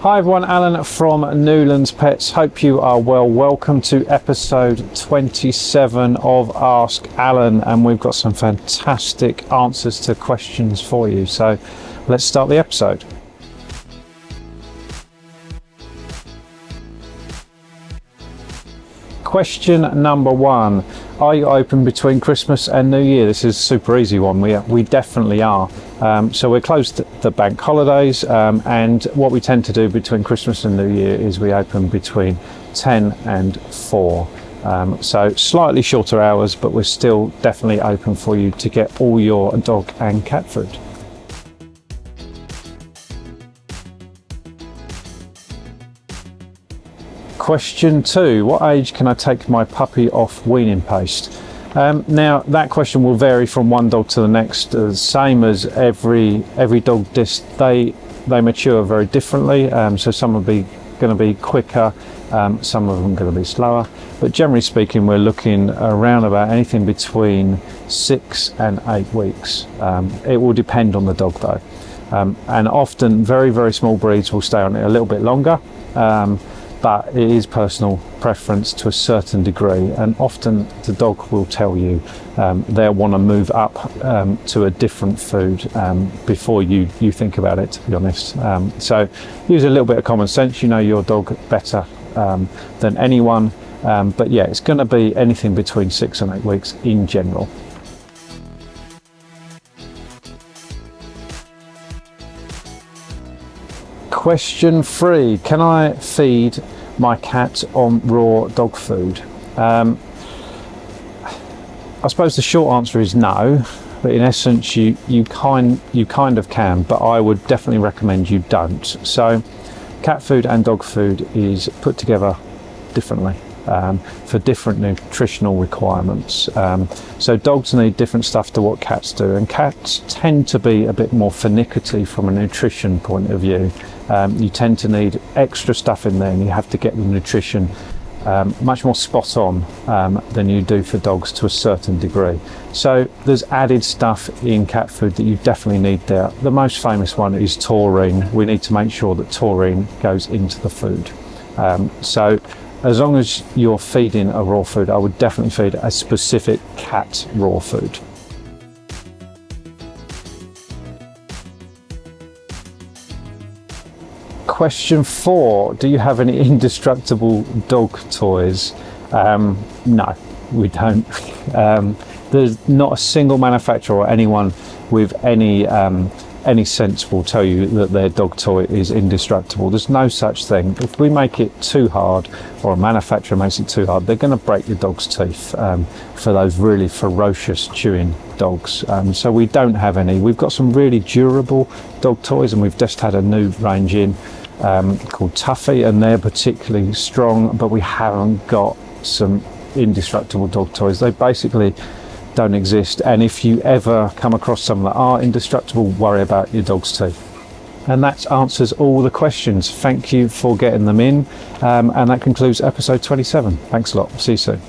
Hi everyone, Alan from Newlands Pets. Hope you are well. Welcome to episode 27 of Ask Alan, and we've got some fantastic answers to questions for you. So let's start the episode. Question number one, are you open between Christmas and New Year? This is a super easy one. We definitely are. So we're closed the bank holidays, and what we tend to do between Christmas and New Year is we open between 10 and 4. So slightly shorter hours, but we're still definitely open for you to get all your dog and cat food. Question 2, what age can I take my puppy off weaning paste? Now that question will vary from one dog to the next, same as every dog disc. They mature very differently, so some will be going to be quicker, some of them are going to be slower, but generally speaking we're looking around about anything between 6 and 8 weeks. It will depend on the dog though, and often very small breeds will stay on it a little bit longer, but it is personal preference to a certain degree, and often the dog will tell you they'll want to move up to a different food before you think about it, to be honest. So use a little bit of common sense. You know your dog better than anyone, but yeah, it's going to be anything between 6 and 8 weeks in general. Question 3, can I feed my cat on raw dog food? I suppose the short answer is no, but in essence you kind of can, but I would definitely recommend you don't. So cat food and dog food is put together differently for different nutritional requirements. So dogs need different stuff to what cats do, and cats tend to be a bit more finicky from a nutrition point of view. You tend to need extra stuff in there, and you have to get the nutrition much more spot on than you do for dogs to a certain degree. So there's added stuff in cat food that you definitely need there. The most famous one is taurine. We need to make sure that taurine goes into the food. So as long as you're feeding a raw food, I would definitely feed a specific cat raw food. Question 4, do you have any indestructible dog toys? No, we don't. There's not a single manufacturer or anyone with any sense will tell you that their dog toy is indestructible. There's no such thing. If we make it too hard, or a manufacturer makes it too hard, they're going to break your dog's teeth for those really ferocious chewing dogs. So we don't have any. We've got some really durable dog toys, and we've just had a new range in called Tuffy, and they're particularly strong, but we haven't got some indestructible dog toys. They basically don't exist, and if you ever come across some that are indestructible, worry about your dog's teeth. And that answers all the questions. Thank you for getting them in, and that concludes episode 27. Thanks a lot. See you soon.